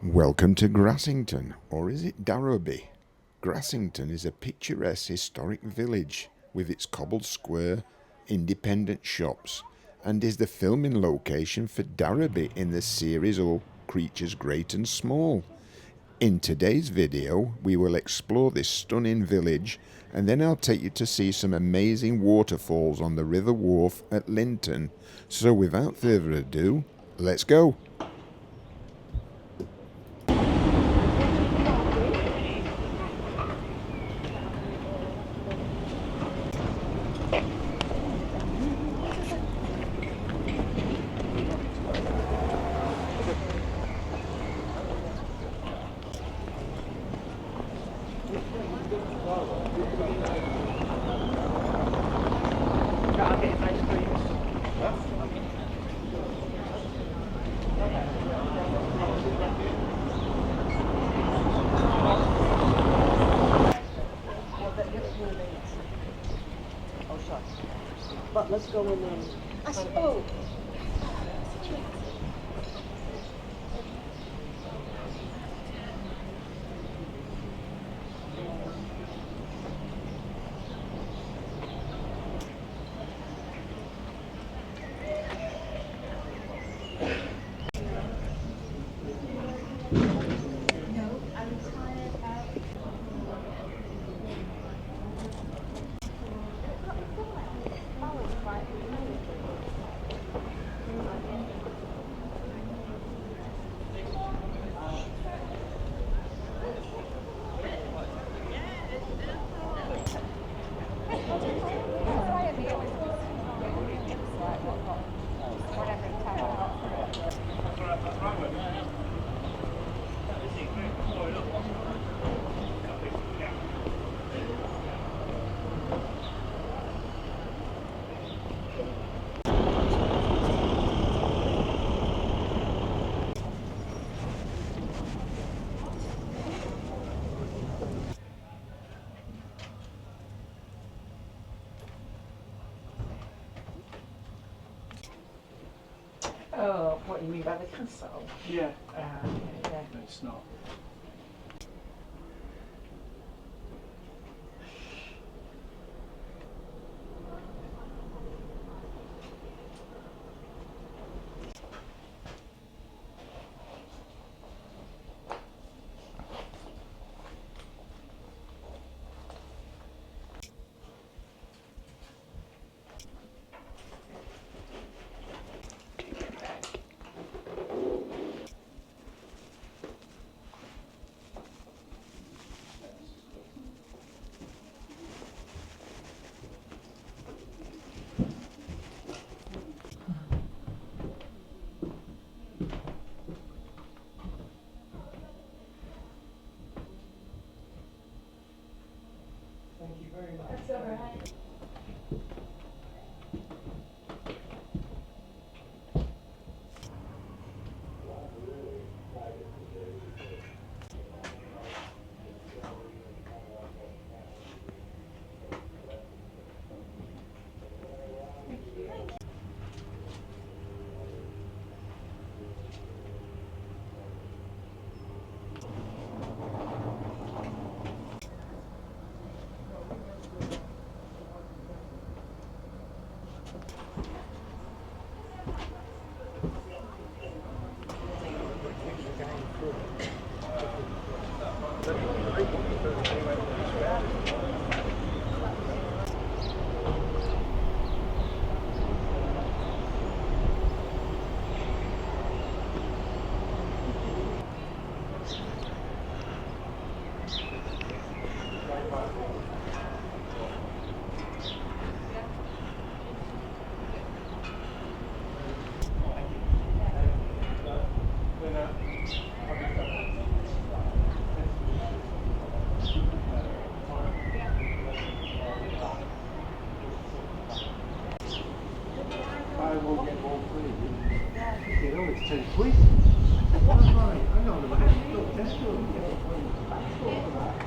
Welcome to Grassington, or is it Darrowby? Grassington is a picturesque historic village with its cobbled square, independent shops, and is the filming location for Darrowby in the series All Creatures Great and Small. In today's video, we will explore this stunning village, and then I'll take you to see some amazing waterfalls on the River Wharfe at Linton. So without further ado, let's go! But let's go in there. Oh. Oh, what you mean by the castle? Yeah. Yeah. No, it's not. That's all right. I will get all three. You know, it's 10 quid. Why? Hang on a minute. Look, Tesco will get all for that.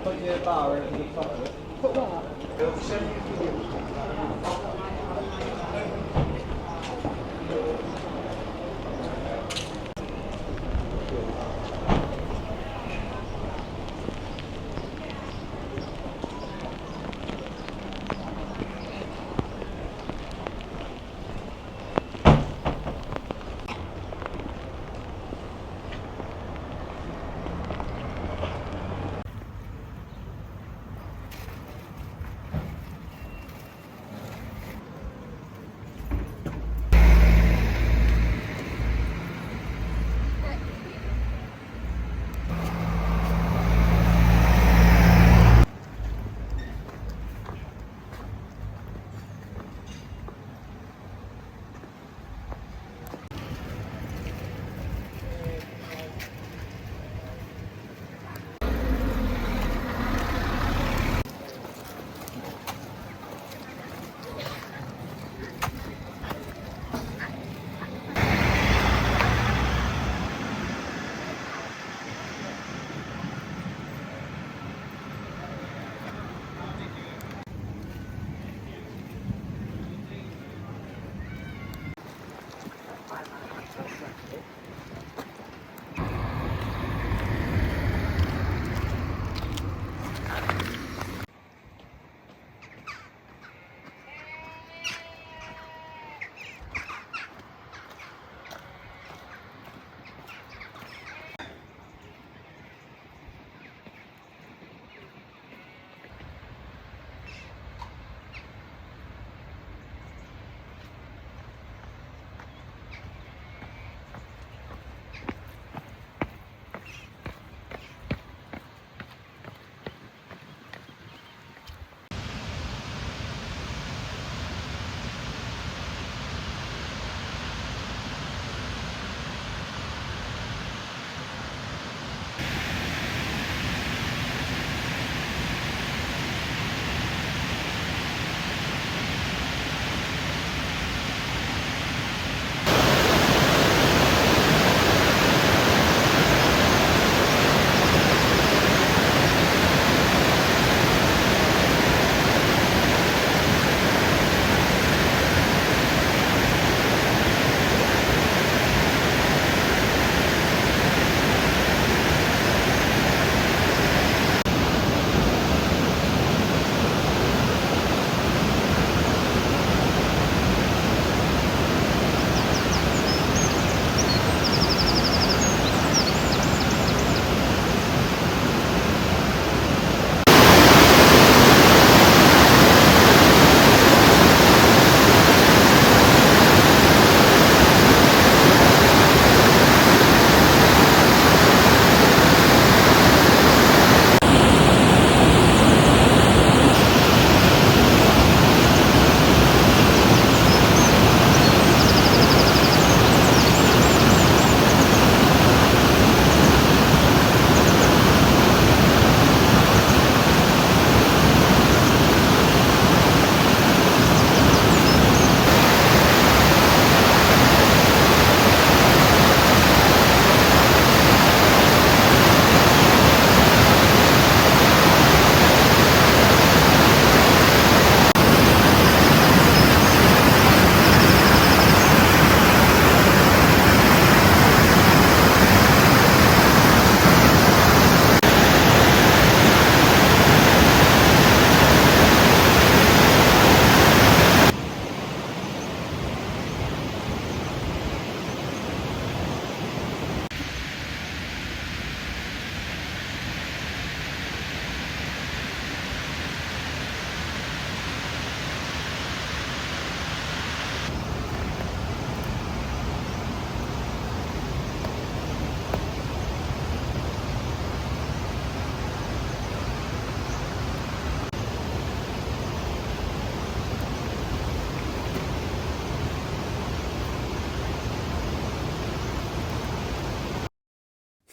Put your bar over the top of it. Put what? It'll send you to the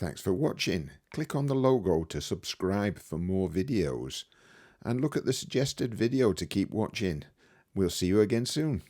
Thanks for watching. Click on the logo to subscribe for more videos and look at the suggested video to keep watching. We'll see you again soon.